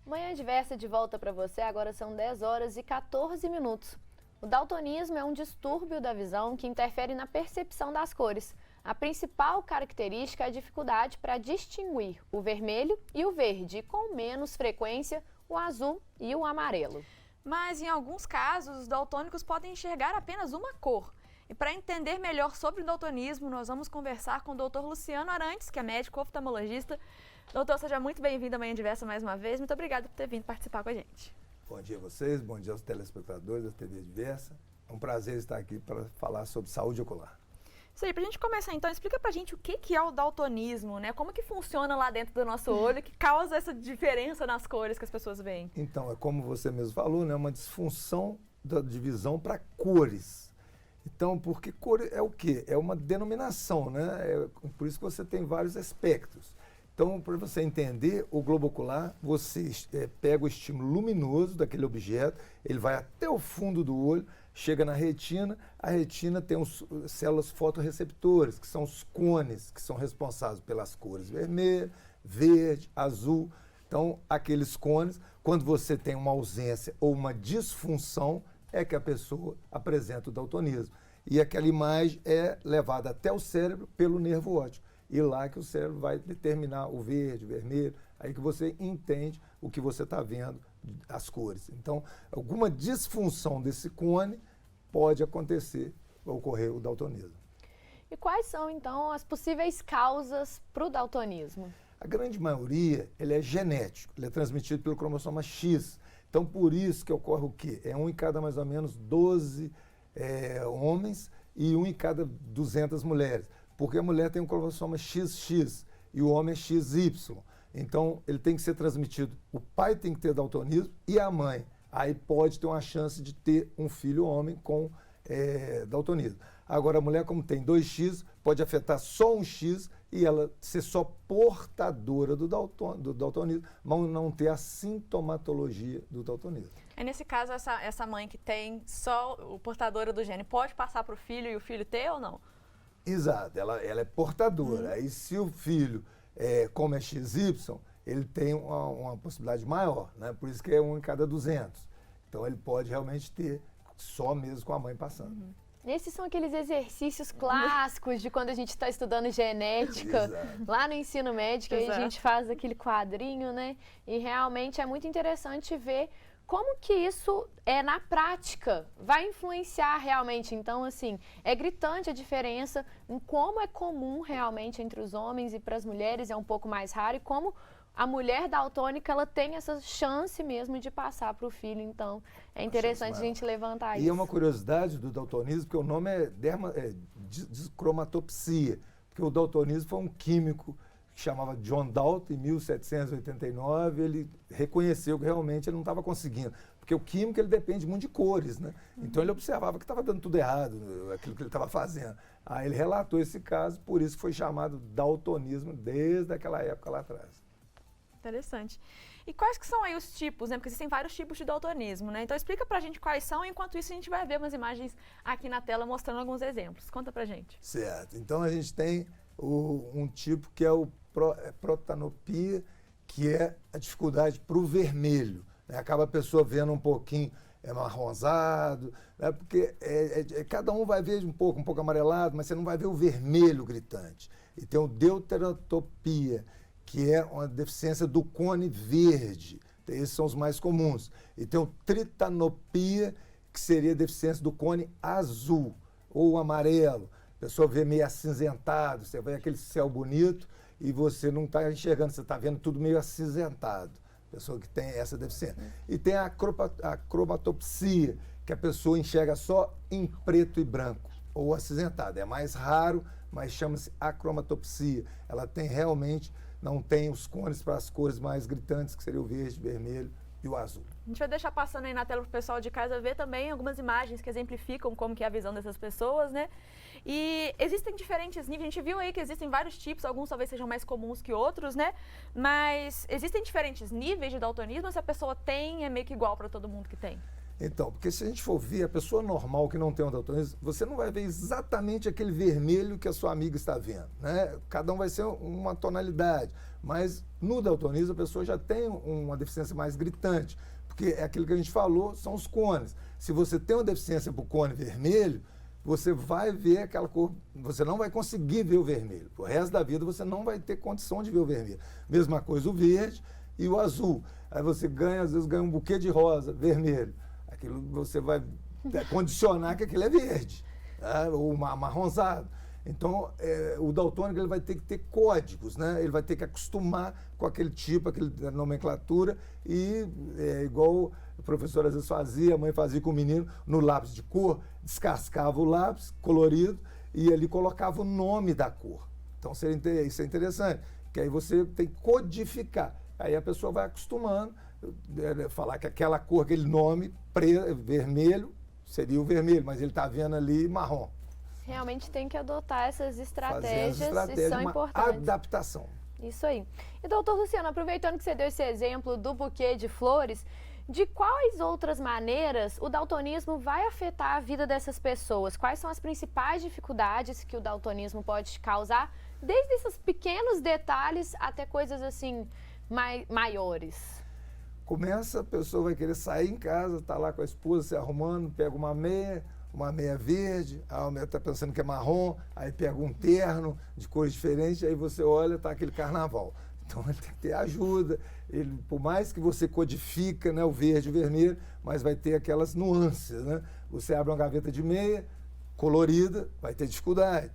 Manhã Diversa de volta para você, agora são 10 horas e 14 minutos. O daltonismo é um distúrbio da visão que interfere na percepção das cores. A principal característica é a dificuldade para distinguir o vermelho e o verde, e com menos frequência o azul e o amarelo. Mas em alguns casos, os daltônicos podem enxergar apenas uma cor. E para entender melhor sobre o daltonismo, nós vamos conversar com o Dr. Luciano Arantes, que é médico oftalmologista. Doutor, seja muito bem-vindo à Manhã Diversa mais uma vez. Muito obrigada por ter vindo participar com a gente. Bom dia a vocês, bom dia aos telespectadores da TV Diversa. É um prazer estar aqui para falar sobre saúde ocular. Isso aí, para a gente começar então, explica pra gente o que é o daltonismo, né? Como que funciona lá dentro do nosso olho, que causa essa diferença nas cores que as pessoas veem? Então, é como você mesmo falou, né? Uma disfunção da divisão para cores. Então, porque cor é o quê? É uma denominação, né? Por isso que você tem vários espectros. Então, para você entender o globo ocular, você pega o estímulo luminoso daquele objeto, ele vai até o fundo do olho, chega na retina, a retina tem células fotorreceptoras, que são os cones, que são responsáveis pelas cores vermelho, verde, azul. Então, aqueles cones, quando você tem uma ausência ou uma disfunção, é que a pessoa apresenta o daltonismo. E aquela imagem é levada até o cérebro pelo nervo óptico. E lá que o cérebro vai determinar o verde, o vermelho, aí que você entende o que você está vendo, as cores. Então, alguma disfunção desse cone pode acontecer, ocorrer o daltonismo. E quais são, então, as possíveis causas para o daltonismo? A grande maioria, ele é genético, ele é transmitido pelo cromossoma X. Então, por isso que ocorre o quê? É um em cada mais ou menos 12 homens e um em cada 200 mulheres. Porque a mulher tem um cromossoma XX e o homem é XY. Então, ele tem que ser transmitido. O pai tem que ter daltonismo e a mãe. Aí pode ter uma chance de ter um filho homem com daltonismo. Agora, a mulher, como tem 2X, pode afetar só um X e ela ser só portadora do daltonismo, mas não ter a sintomatologia do daltonismo. É nesse caso, essa mãe que tem só o portadora do gene, pode passar para o filho e o filho ter ou não? Exato, ela é portadora. Aí se o filho, como é XY, ele tem uma possibilidade maior, né? Por isso que é um em cada 200. Então ele pode realmente ter só mesmo com a mãe passando. Esses são aqueles exercícios clássicos de quando a gente está estudando genética, Exato. lá no ensino médico, aí a Exato. gente faz aquele quadrinho, né? E realmente é muito interessante ver como que isso na prática vai influenciar realmente. Então, assim, é gritante a diferença em como é comum realmente entre os homens e para as mulheres, é um pouco mais raro, e como a mulher daltônica, ela tem essa chance mesmo de passar para o filho. Então, é interessante a gente levantar isso. E é uma curiosidade do daltonismo, porque o nome é descromatopsia, porque o daltonismo foi um químico que chamava John Dalton, em 1789, ele reconheceu que realmente ele não estava conseguindo, porque o químico ele depende muito de cores, né? Então ele observava que estava dando tudo errado, aquilo que ele estava fazendo. Aí ele relatou esse caso, por isso foi chamado daltonismo desde aquela época lá atrás. Interessante. E quais que são aí os tipos, né? Porque existem vários tipos de daltonismo, né? Então explica pra gente quais são, enquanto isso a gente vai ver umas imagens aqui na tela mostrando alguns exemplos. Conta pra gente. Certo. Então a gente tem um tipo que é o protanopia, que é a dificuldade para o vermelho, né? Acaba a pessoa vendo um pouquinho marronzado, né? Porque cada um vai ver um pouco amarelado, mas você não vai ver o vermelho gritante. E tem o deuterotopia, que é uma deficiência do cone verde. Esses são os mais comuns. E tem o tritanopia, que seria a deficiência do cone azul ou amarelo. A pessoa vê meio acinzentado, você vê aquele céu bonito e você não está enxergando, você está vendo tudo meio acinzentado. Pessoa que tem essa deficiência. E tem a cromatopsia, que a pessoa enxerga só em preto e branco, ou acinzentado. É mais raro, mas chama-se acromatopsia. Ela tem realmente, não tem os cones para as cores mais gritantes, que seria o verde, vermelho e o azul. A gente vai deixar passando aí na tela para o pessoal de casa ver também algumas imagens que exemplificam como que é a visão dessas pessoas, né? E existem diferentes níveis, a gente viu aí que existem vários tipos, alguns talvez sejam mais comuns que outros, né? Mas existem diferentes níveis de daltonismo, ou se a pessoa tem, é meio que igual para todo mundo que tem? Então, porque se a gente for ver a pessoa normal que não tem um daltonismo, você não vai ver exatamente aquele vermelho que a sua amiga está vendo, né? Cada um vai ser uma tonalidade. Mas no daltonismo a pessoa já tem uma deficiência mais gritante, porque é aquilo que a gente falou, são os cones. Se você tem uma deficiência para o cone vermelho, você vai ver aquela cor, você não vai conseguir ver o vermelho. O resto da vida você não vai ter condição de ver o vermelho. Mesma coisa o verde e o azul. Aí você ganha, às vezes ganha um buquê de rosa, vermelho. Aquilo você vai condicionar que aquilo é verde, né? Ou amarronzado. Então, o daltônico ele vai ter que ter códigos, né? Ele vai ter que acostumar com aquele tipo, aquela nomenclatura e igual o professor às vezes fazia, a mãe fazia com o menino no lápis de cor, descascava o lápis colorido e ali colocava o nome da cor. Então, isso é interessante, que aí você tem que codificar. Aí a pessoa vai acostumando, falar que aquela cor, aquele nome, vermelho, seria o vermelho, mas ele está vendo ali marrom. Realmente tem que adotar essas estratégias, e são importantes. Adaptação. Isso aí. E doutor Luciano, aproveitando que você deu esse exemplo do buquê de flores, de quais outras maneiras o daltonismo vai afetar a vida dessas pessoas? Quais são as principais dificuldades que o daltonismo pode causar, desde esses pequenos detalhes até coisas assim maiores? Começa, a pessoa vai querer sair em casa, está lá com a esposa se arrumando, pega uma meia verde, a mulher está pensando que é marrom, aí pega um terno de cores diferentes, aí você olha, está aquele carnaval. Então ele tem que ter ajuda, por mais que você codifica, né, o verde e o vermelho, mas vai ter aquelas nuances, né? Você abre uma gaveta de meia, colorida, vai ter dificuldade.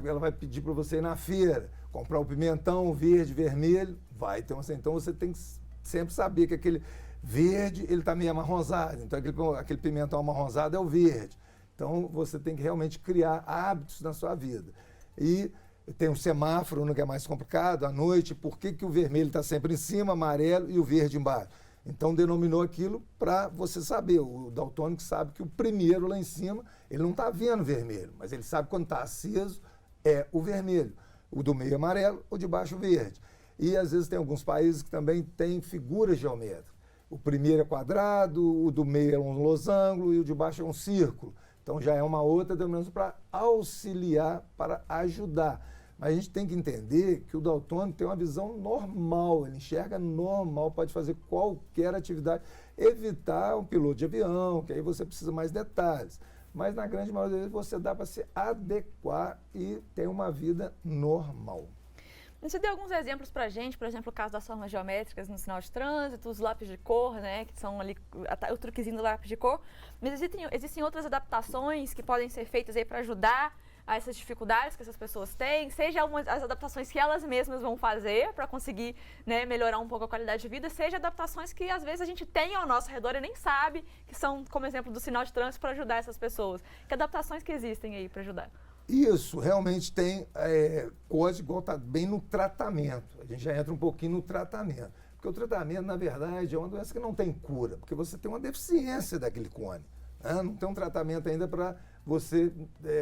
Ela vai pedir para você ir na feira, comprar o pimentão, o verde, vermelho, vai ter então você tem que sempre saber que aquele verde, ele está meio amarronzado, então aquele pimentão amarronzado é o verde. Então, você tem que realmente criar hábitos na sua vida. E tem um semáforo, no que é mais complicado, à noite, por que o vermelho está sempre em cima, amarelo, e o verde embaixo? Então, denominou aquilo para você saber. O daltônico sabe que o primeiro lá em cima, ele não está vendo vermelho, mas ele sabe quando está aceso, é o vermelho. O do meio amarelo, o de baixo verde. E, às vezes, tem alguns países que também têm figuras geométricas. O primeiro é quadrado, o do meio é um losango e o de baixo é um círculo. Então já é uma outra denominação para auxiliar, para ajudar. Mas a gente tem que entender que o daltônico tem uma visão normal, ele enxerga normal, pode fazer qualquer atividade, evitar um piloto de avião, que aí você precisa mais detalhes. Mas na grande maioria das vezes você dá para se adequar e ter uma vida normal. Você deu alguns exemplos pra gente, por exemplo, o caso das formas geométricas no sinal de trânsito, os lápis de cor, né, que são ali o truquezinho do lápis de cor. Mas existem outras adaptações que podem ser feitas aí para ajudar a essas dificuldades que essas pessoas têm, seja as adaptações que elas mesmas vão fazer para conseguir, né, melhorar um pouco a qualidade de vida, seja adaptações que às vezes a gente tem ao nosso redor e nem sabe, que são, como exemplo, do sinal de trânsito para ajudar essas pessoas. Que adaptações que existem aí para ajudar? Isso, realmente tem coisa igual está bem no tratamento. A gente já entra um pouquinho no tratamento. Porque o tratamento, na verdade, é uma doença que não tem cura, porque você tem uma deficiência daquele cone. Né? Não tem um tratamento ainda para você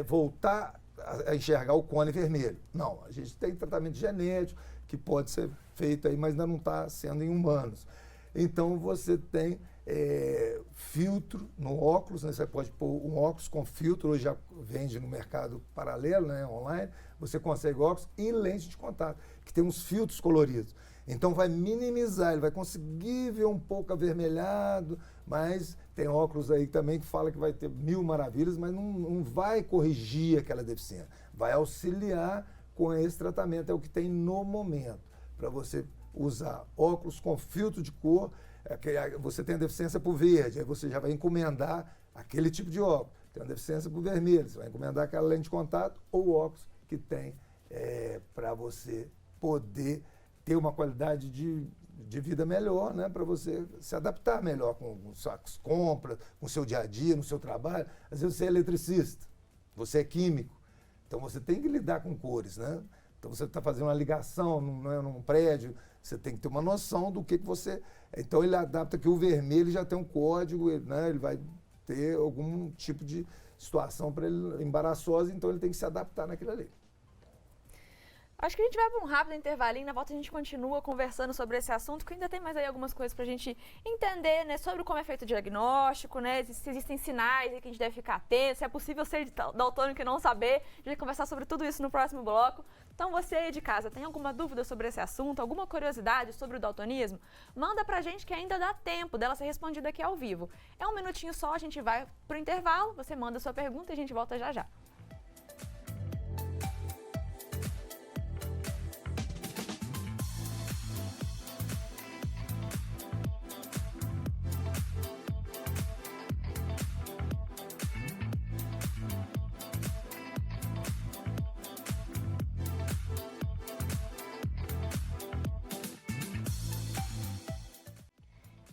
voltar a enxergar o cone vermelho. Não, a gente tem tratamento genético que pode ser feito aí, mas ainda não está sendo em humanos. Então você tem filtro no óculos, né? Você pode pôr um óculos com filtro, hoje já vende no mercado paralelo, né? Online, você consegue óculos e lente de contato, que tem uns filtros coloridos. Então vai minimizar, ele vai conseguir ver um pouco avermelhado, mas tem óculos aí também que fala que vai ter mil maravilhas, mas não vai corrigir aquela deficiência, vai auxiliar com esse tratamento, é o que tem no momento, para você usar óculos com filtro de cor. Você tem a deficiência para o verde, aí você já vai encomendar aquele tipo de óculos. Tem a deficiência para o vermelho, você vai encomendar aquela lente de contato ou óculos que tem para você poder ter uma qualidade de vida melhor, né? Para você se adaptar melhor com suas compras, com o seu dia a dia, no seu trabalho. Às vezes você é eletricista, você é químico, então você tem que lidar com cores, né? Então você está fazendo uma ligação num prédio, você tem que ter uma noção do que você... Então ele adapta que o vermelho já tem um código, né? Ele vai ter algum tipo de situação para ele embaraçosa, então ele tem que se adaptar naquilo ali. Acho que a gente vai para um rápido intervalinho, na volta a gente continua conversando sobre esse assunto, porque ainda tem mais aí algumas coisas para a gente entender, né, sobre como é feito o diagnóstico, né, se existem sinais aí que a gente deve ficar atento, se é possível ser daltônico e não saber. A gente vai conversar sobre tudo isso no próximo bloco. Então você aí de casa, tem alguma dúvida sobre esse assunto, alguma curiosidade sobre o daltonismo? Manda pra gente que ainda dá tempo dela ser respondida aqui ao vivo. É 1 minutinho só, a gente vai pro intervalo, você manda a sua pergunta e a gente volta já já.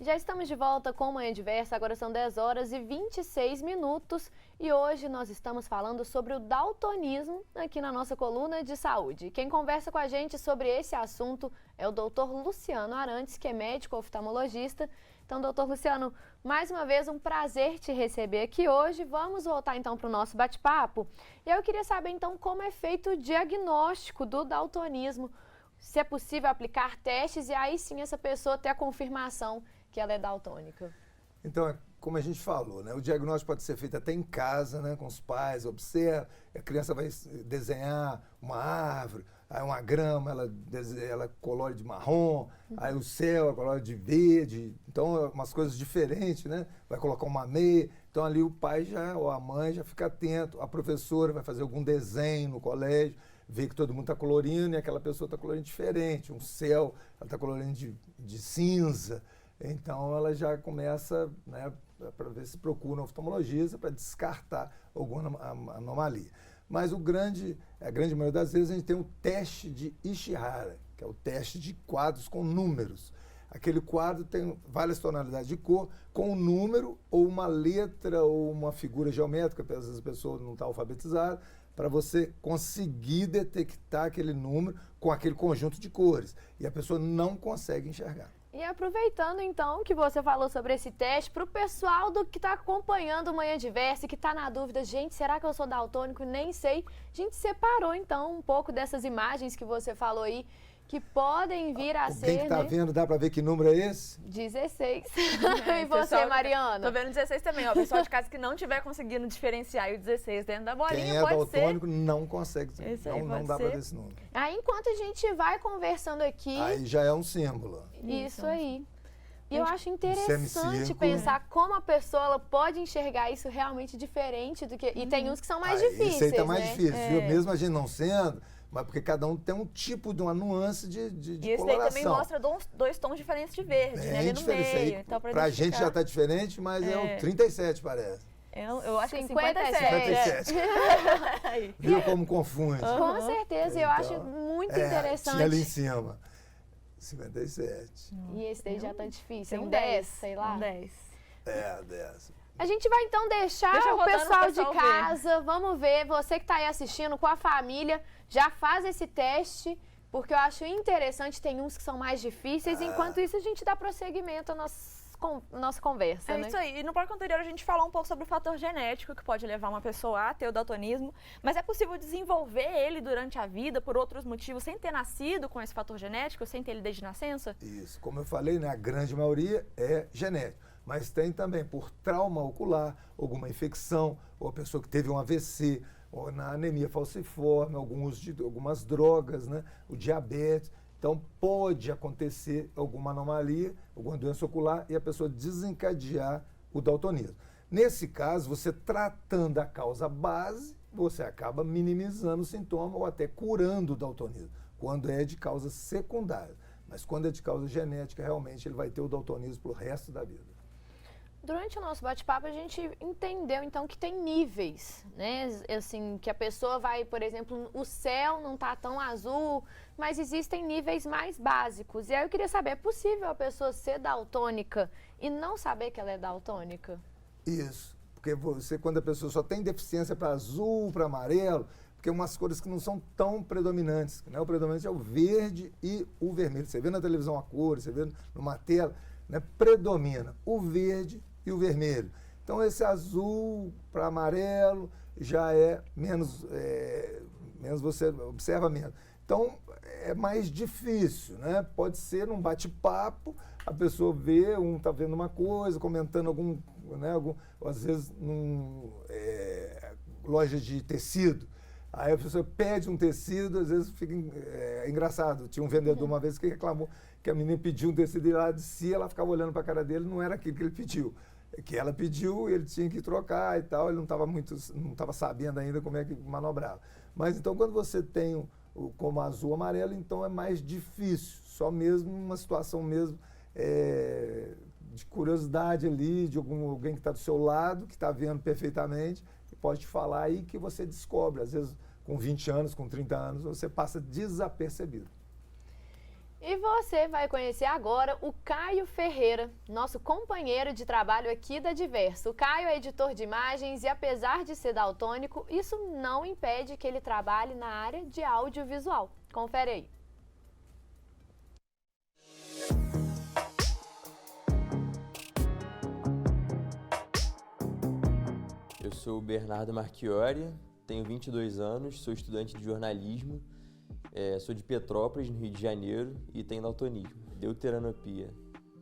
Já estamos de volta com Manhã Diversa, agora são 10 horas e 26 minutos e hoje nós estamos falando sobre o daltonismo aqui na nossa coluna de saúde. Quem conversa com a gente sobre esse assunto é o Dr. Luciano Arantes, que é médico oftalmologista. Então, doutor Luciano, mais uma vez um prazer te receber aqui hoje. Vamos voltar então para o nosso bate-papo. E eu queria saber então como é feito o diagnóstico do daltonismo, se é possível aplicar testes e aí sim essa pessoa ter a confirmação que ela é daltônica. Então, como a gente falou, né, o diagnóstico pode ser feito até em casa, né, com os pais, observa, a criança vai desenhar uma árvore, aí uma grama, ela colore de marrom, aí o céu, ela colore de verde, então umas coisas diferentes, né, vai colocar uma meia, então ali o pai já, ou a mãe já fica atento, a professora vai fazer algum desenho no colégio, vê que todo mundo está colorindo e aquela pessoa está colorindo diferente, um céu, ela está colorindo de cinza. Então, ela já começa, né, para ver se procura um oftalmologista para descartar alguma anomalia. Mas a grande maioria das vezes a gente tem um teste de Ishihara, que é o teste de quadros com números. Aquele quadro tem várias tonalidades de cor, com um número ou uma letra ou uma figura geométrica, às vezes a pessoa não está alfabetizada, para você conseguir detectar aquele número com aquele conjunto de cores. E a pessoa não consegue enxergar. E aproveitando então que você falou sobre esse teste, para o pessoal que está acompanhando o Manhã Diversa e que está na dúvida, gente, será que eu sou daltônico? Nem sei. A gente separou então um pouco dessas imagens que você falou aí, que podem vir a ser, Quem que está vendo, dá para ver que número é esse? 16. E você, Mariana? Tô vendo 16 também, ó. Pessoal de casa que não estiver conseguindo diferenciar o 16 dentro da bolinha, quem é pode daltônico ser. não consegue, não dá para ver esse número. Aí, enquanto a gente vai conversando aqui... Aí já é um símbolo. Isso aí. E eu acho interessante semicírculo, pensar como a pessoa ela pode enxergar isso realmente diferente do que... E tem uns que são mais difíceis, isso aí tá mais né? difícil, viu? Mesmo a gente não sendo... Mas porque cada um tem um tipo de uma nuance de E esse daí também mostra dois tons diferentes de verde, né? Ali no meio. Então, pra gente já tá diferente, mas é o 37, parece. Eu acho que 57. 57. Viu como confunde? Com certeza, eu acho muito interessante. Tinha ali em cima. 57. E esse daí já tá difícil. Tem Um 10, sei lá. Um 10. 10. A gente vai então deixar o pessoal de casa, vamos ver, você que está aí assistindo com a família, já faz esse teste, porque eu acho interessante, tem uns que são mais difíceis, enquanto isso a gente dá prosseguimento à nossa conversa, né? Isso aí, e no bloco anterior a gente falou um pouco sobre o fator genético que pode levar uma pessoa a ter o daltonismo, mas é possível desenvolver ele durante a vida por outros motivos, sem ter nascido com esse fator genético, sem ter ele desde nascença? Isso, como eu falei, né, a grande maioria é genético. Mas tem também por trauma ocular, alguma infecção, ou a pessoa que teve um AVC, ou na anemia falciforme, algum uso de algumas drogas, né? O diabetes. Então, pode acontecer alguma anomalia, alguma doença ocular e a pessoa desencadear o daltonismo. Nesse caso, você tratando a causa base, você acaba minimizando o sintoma ou até curando o daltonismo, quando é de causa secundária. Mas quando é de causa genética, realmente ele vai ter o daltonismo pro resto da vida. Durante o nosso bate-papo, a gente entendeu, então, que tem níveis, né? Assim, que a pessoa vai, por exemplo, o céu não tá tão azul, mas existem níveis mais básicos. E aí eu queria saber, é possível a pessoa ser daltônica e não saber que ela é daltônica? Isso, porque você, quando a pessoa só tem deficiência para azul, para amarelo, porque é umas cores que não são tão predominantes, né? O predominante é o verde e o vermelho. Você vê na televisão a cor, você vê numa tela, né? Predomina o verde e o vermelho. Então, esse azul para amarelo já é menos você observa menos. Então, é mais difícil, né? Pode ser num bate-papo, a pessoa vê, um está vendo uma coisa, comentando às vezes, loja de tecido. Aí a pessoa pede um tecido, às vezes fica engraçado. Tinha um vendedor uma vez que reclamou que a menina pediu um tecido e lá de si, ela ficava olhando para a cara dele, não era aquilo que ele pediu. Que ela pediu, ele tinha que trocar e tal, ele não estava sabendo ainda como é que manobrava. Mas então quando você tem como azul amarelo, então é mais difícil, só mesmo uma situação mesmo de curiosidade ali, de alguém que está do seu lado, que está vendo perfeitamente, que pode te falar aí que você descobre, às vezes com 20 anos, com 30 anos, você passa desapercebido. E você vai conhecer agora o Caio Ferreira, nosso companheiro de trabalho aqui da Diverso. O Caio é editor de imagens e, apesar de ser daltônico, isso não impede que ele trabalhe na área de audiovisual. Confere aí. Eu sou o Bernardo Marchiori, tenho 22 anos, sou estudante de jornalismo. Sou de Petrópolis, no Rio de Janeiro, e tenho daltonismo, deuteranopia,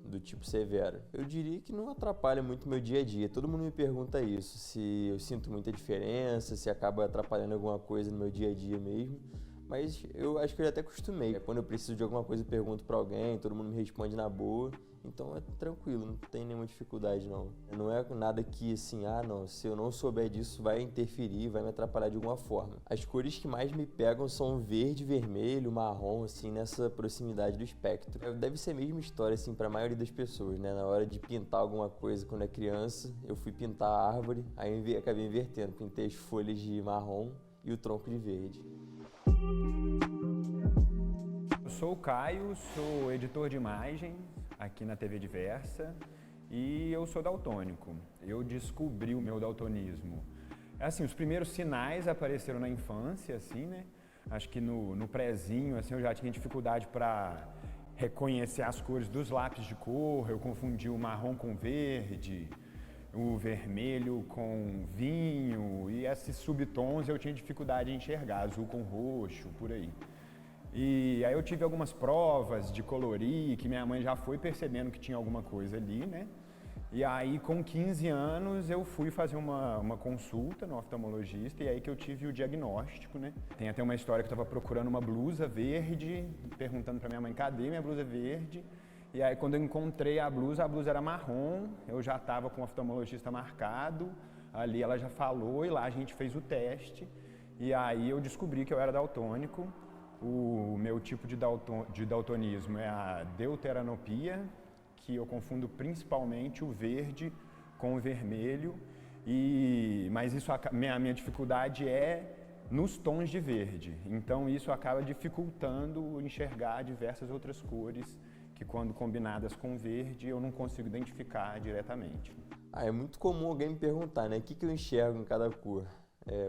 do tipo severo. Eu diria que não atrapalha muito o meu dia a dia. Todo mundo me pergunta isso, se eu sinto muita diferença, se acaba atrapalhando alguma coisa no meu dia a dia mesmo. Mas eu acho que eu já até acostumei. Quando eu preciso de alguma coisa, eu pergunto pra alguém, todo mundo me responde na boa. Então é tranquilo, não tem nenhuma dificuldade não. Não é nada que assim, não, se eu não souber disso vai interferir, vai me atrapalhar de alguma forma. As cores que mais me pegam são verde, vermelho, marrom, assim, nessa proximidade do espectro. Deve ser a mesma história, assim, para a maioria das pessoas, né? Na hora de pintar alguma coisa quando é criança, eu fui pintar a árvore, aí acabei invertendo, pintei as folhas de marrom e o tronco de verde. Eu sou o Caio, sou editor de imagens aqui na TV Diversa e eu sou daltônico. Eu descobri o meu daltonismo. Assim, os primeiros sinais apareceram na infância, assim, né? Acho que no prézinho, assim, eu já tinha dificuldade para reconhecer as cores dos lápis de cor, eu confundi o marrom com verde, o vermelho com vinho, e esses subtons eu tinha dificuldade em enxergar, azul com roxo, por aí. E aí eu tive algumas provas de colorir, que minha mãe já foi percebendo que tinha alguma coisa ali, né? E aí com 15 anos eu fui fazer uma consulta no oftalmologista e aí que eu tive o diagnóstico, né? Tem até uma história que eu estava procurando uma blusa verde, perguntando para minha mãe, cadê minha blusa verde? E aí quando eu encontrei a blusa era marrom, eu já estava com o oftalmologista marcado, ali ela já falou e lá a gente fez o teste. E aí eu descobri que eu era daltônico. O meu tipo de daltonismo é a deuteranopia, que eu confundo principalmente o verde com o vermelho, mas isso, a minha dificuldade é nos tons de verde. Então isso acaba dificultando enxergar diversas outras cores que quando combinadas com verde eu não consigo identificar diretamente. É muito comum alguém me perguntar, né, o que eu enxergo em cada cor.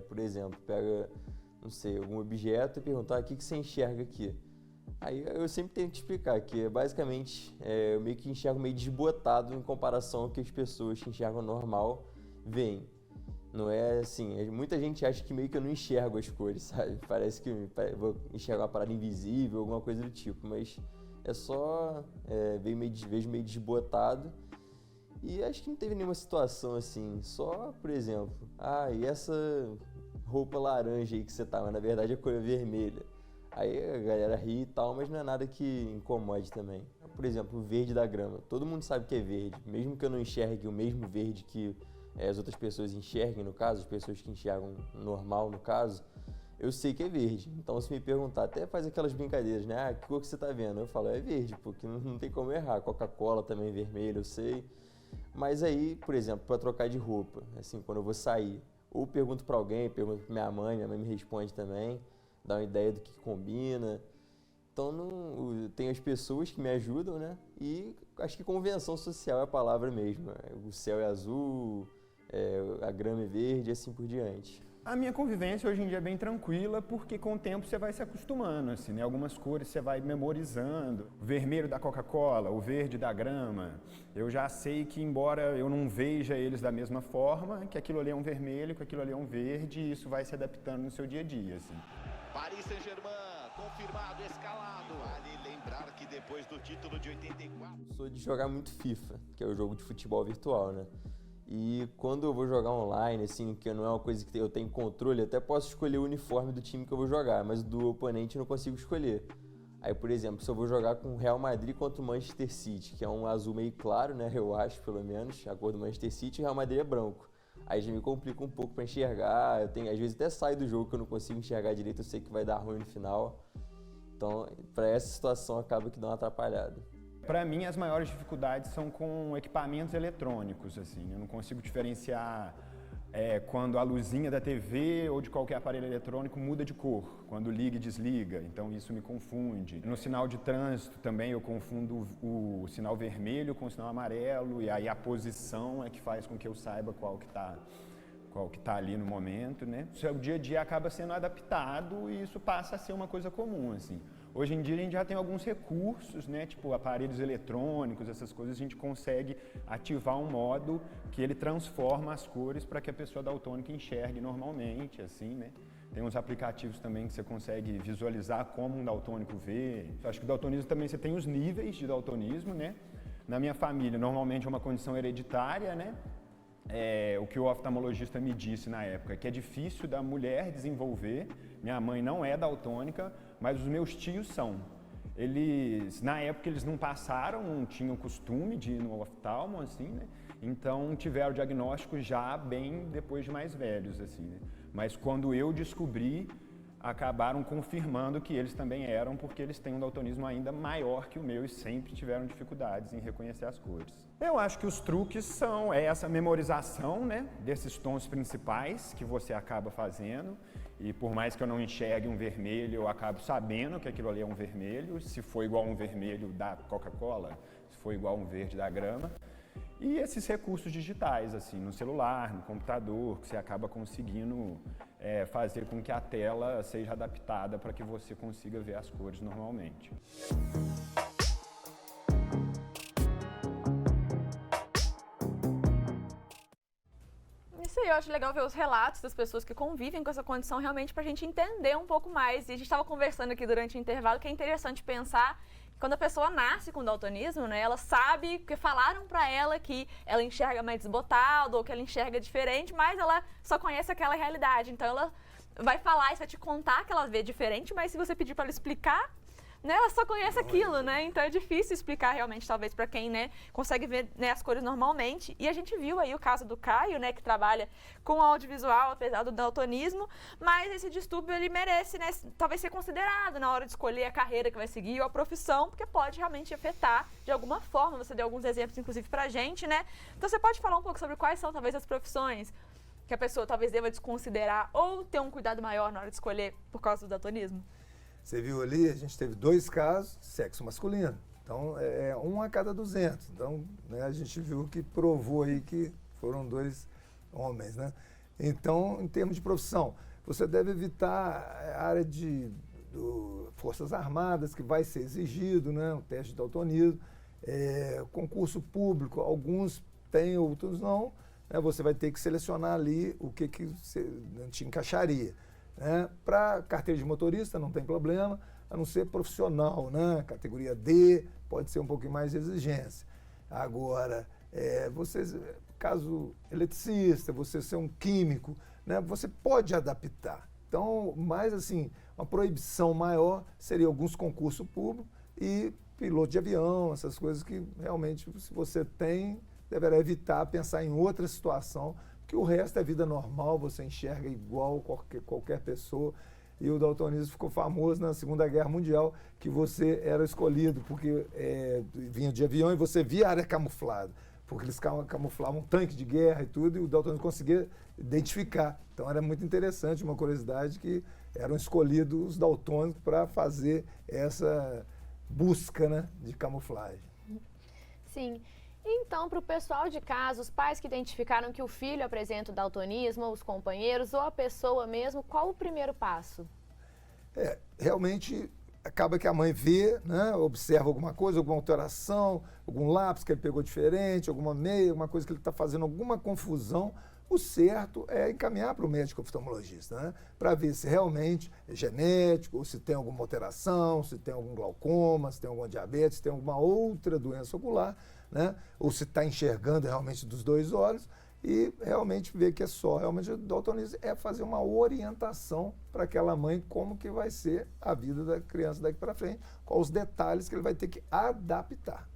Por exemplo, pega, não sei, algum objeto e perguntar o que você enxerga aqui. Aí eu sempre tento explicar que basicamente eu meio que enxergo meio desbotado em comparação ao que as pessoas que enxergam normal veem. Não é assim, muita gente acha que meio que eu não enxergo as cores, sabe? Parece que vou enxergar uma parada invisível, alguma coisa do tipo, mas é só vejo meio desbotado. E acho que não teve nenhuma situação assim, só, por exemplo, e essa roupa laranja aí que você tá, mas na verdade a cor é vermelha. Aí a galera ri e tal, mas não é nada que incomode também. Por exemplo, o verde da grama. Todo mundo sabe que é verde, mesmo que eu não enxergue o mesmo verde que as outras pessoas enxerguem, no caso, as pessoas que enxergam normal, no caso, eu sei que é verde. Então, se me perguntar, até faz aquelas brincadeiras, né? Que cor que você tá vendo? Eu falo, é verde, porque não tem como errar. Coca-Cola também é vermelha, eu sei. Mas aí, por exemplo, para trocar de roupa, assim, quando eu vou sair, ou pergunto para alguém, pergunto para minha mãe me responde também, dá uma ideia do que combina. Então, tem as pessoas que me ajudam, né? E acho que convenção social é a palavra mesmo. O céu é azul, a grama é verde e assim por diante. A minha convivência hoje em dia é bem tranquila, porque com o tempo você vai se acostumando, assim, né? Algumas cores você vai memorizando. O vermelho da Coca-Cola, o verde da grama. Eu já sei que, embora eu não veja eles da mesma forma, que aquilo ali é um vermelho, que aquilo ali é um verde, e isso vai se adaptando no seu dia a dia, assim. Paris Saint-Germain, confirmado, escalado. Vale lembrar que depois do título de 84... Sou de jogar muito FIFA, que é o jogo de futebol virtual, né? E quando eu vou jogar online, assim, que não é uma coisa que eu tenho controle, até posso escolher o uniforme do time que eu vou jogar, mas do oponente eu não consigo escolher. Aí, por exemplo, se eu vou jogar com o Real Madrid contra o Manchester City, que é um azul meio claro, né, eu acho, pelo menos, a cor do Manchester City, e o Real Madrid é branco. Aí já me complica um pouco para enxergar, às vezes até saio do jogo que eu não consigo enxergar direito, eu sei que vai dar ruim no final. Então, para essa situação, acaba que dá uma atrapalhada. Para mim, as maiores dificuldades são com equipamentos eletrônicos, assim. Eu não consigo diferenciar quando a luzinha da TV ou de qualquer aparelho eletrônico muda de cor, quando liga e desliga, então isso me confunde. No sinal de trânsito também eu confundo o sinal vermelho com o sinal amarelo, e aí a posição é que faz com que eu saiba qual que tá ali no momento, né? O dia a dia acaba sendo adaptado e isso passa a ser uma coisa comum, assim. Hoje em dia a gente já tem alguns recursos, né, tipo aparelhos eletrônicos, essas coisas, a gente consegue ativar um modo que ele transforma as cores para que a pessoa daltônica enxergue normalmente, assim, né. Tem uns aplicativos também que você consegue visualizar como um daltônico vê. Eu acho que o daltonismo também, você tem os níveis de daltonismo, né. Na minha família, normalmente é uma condição hereditária, né. O que o oftalmologista me disse na época, que é difícil da mulher desenvolver. Minha mãe não é daltônica, mas os meus tios são. Na época, eles não passaram, não tinham costume de ir no oftalmo, assim, né? Então, tiveram o diagnóstico já bem depois de mais velhos, assim, né? Mas quando eu descobri, acabaram confirmando que eles também eram, porque eles têm um daltonismo ainda maior que o meu e sempre tiveram dificuldades em reconhecer as cores. Eu acho que os truques são essa memorização, né, desses tons principais que você acaba fazendo, e por mais que eu não enxergue um vermelho, eu acabo sabendo que aquilo ali é um vermelho, se for igual a um vermelho da Coca-Cola, se for igual a um verde da grama. E esses recursos digitais, assim, no celular, no computador, que você acaba conseguindo fazer com que a tela seja adaptada para que você consiga ver as cores normalmente. Isso aí, eu acho legal ver os relatos das pessoas que convivem com essa condição realmente pra gente entender um pouco mais. E a gente estava conversando aqui durante o intervalo que é interessante pensar quando a pessoa nasce com daltonismo, né, ela sabe, porque falaram pra ela que ela enxerga mais desbotado ou que ela enxerga diferente, mas ela só conhece aquela realidade. Então ela vai falar e vai te contar que ela vê diferente, mas se você pedir pra ela explicar, né, ela só conhece aquilo, né? Então é difícil explicar realmente, talvez, para quem, né, consegue ver, né, as cores normalmente. E a gente viu aí o caso do Caio, né, que trabalha com audiovisual, apesar do daltonismo, mas esse distúrbio, ele merece, né, talvez ser considerado na hora de escolher a carreira que vai seguir ou a profissão, porque pode realmente afetar de alguma forma. Você deu alguns exemplos, inclusive, pra gente, né? Então você pode falar um pouco sobre quais são, talvez, as profissões que a pessoa talvez deva desconsiderar ou ter um cuidado maior na hora de escolher por causa do daltonismo? Você viu ali, a gente teve 2 casos, sexo masculino. Então, é 1 a cada 200. Então, né, a gente viu que provou aí que foram 2 homens, né? Então, em termos de profissão, você deve evitar a área de Forças Armadas, que vai ser exigido, né? O teste de daltonismo. Concurso público, alguns têm, outros não. Né? Você vai ter que selecionar ali o que você te encaixaria. Para carteira de motorista não tem problema, a não ser profissional, né? Categoria D, pode ser um pouquinho mais de exigência. Agora, caso eletricista, você ser um químico, né? Você pode adaptar. Então, mais assim, uma proibição maior seria alguns concursos públicos e piloto de avião, essas coisas que realmente, se você tem, deverá evitar pensar em outra situação, que o resto é vida normal, você enxerga igual qualquer pessoa. E o daltonismo ficou famoso na Segunda Guerra Mundial, que você era escolhido porque vinha de avião e você via a área camuflada, porque eles camuflavam um tanque de guerra e tudo, e o daltonismo conseguia identificar. Então era muito interessante, uma curiosidade, que eram escolhidos os daltônicos para fazer essa busca, né, de camuflagem. Sim. Então, para o pessoal de casa, os pais que identificaram que o filho apresenta o daltonismo, ou os companheiros, ou a pessoa mesmo, qual o primeiro passo? Realmente acaba que a mãe vê, né, observa alguma coisa, alguma alteração, algum lápis que ele pegou diferente, alguma meia, alguma coisa que ele está fazendo alguma confusão. O certo é encaminhar para o médico oftalmologista, né, para ver se realmente é genético, ou se tem alguma alteração, se tem algum glaucoma, se tem alguma diabetes, se tem alguma outra doença ocular, né, ou se está enxergando realmente dos 2 olhos, e realmente ver que é só. Realmente o daltonismo é fazer uma orientação para aquela mãe como que vai ser a vida da criança daqui para frente, quais os detalhes que ele vai ter que adaptar.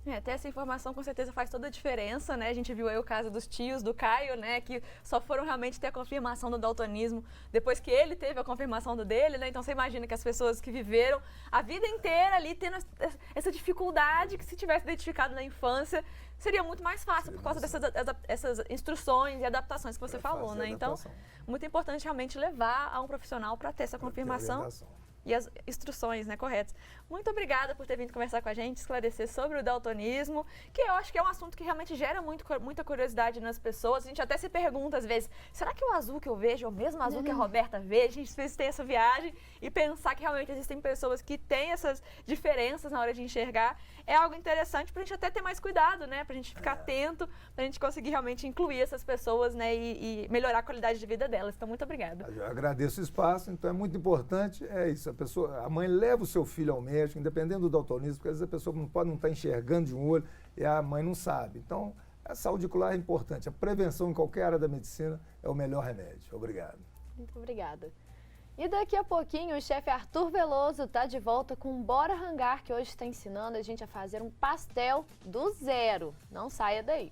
Até essa informação com certeza faz toda a diferença, né? A gente viu aí o caso dos tios do Caio, né? Que só foram realmente ter a confirmação do daltonismo depois que ele teve a confirmação do dele, né? Então você imagina que as pessoas que viveram a vida inteira ali tendo essa dificuldade, que se tivesse identificado na infância, seria muito mais fácil por causa dessas instruções e adaptações que você falou, né? Então, muito importante realmente levar a um profissional para ter essa confirmação e as instruções, né, corretas. Muito obrigada por ter vindo conversar com a gente, esclarecer sobre o daltonismo, que eu acho que é um assunto que realmente gera muita curiosidade nas pessoas. A gente até se pergunta às vezes, será que o azul que eu vejo é o mesmo azul que a Roberta vê? A gente fez ter essa viagem e pensar que realmente existem pessoas que têm essas diferenças na hora de enxergar é algo interessante para a gente até ter mais cuidado, né, para a gente ficar atento, para a gente conseguir realmente incluir essas pessoas, né, e melhorar a qualidade de vida delas. Então, muito obrigada. Eu agradeço o espaço, então é muito importante, é isso, a mãe leva o seu filho ao médico, independente do daltonismo, porque às vezes a pessoa não pode não estar enxergando de um olho e a mãe não sabe. Então, a saúde ocular é importante, a prevenção em qualquer área da medicina é o melhor remédio. Obrigado. Muito obrigada. E daqui a pouquinho o chefe Arthur Veloso está de volta com o Bora Hangar, que hoje está ensinando a gente a fazer um pastel do zero. Não saia daí.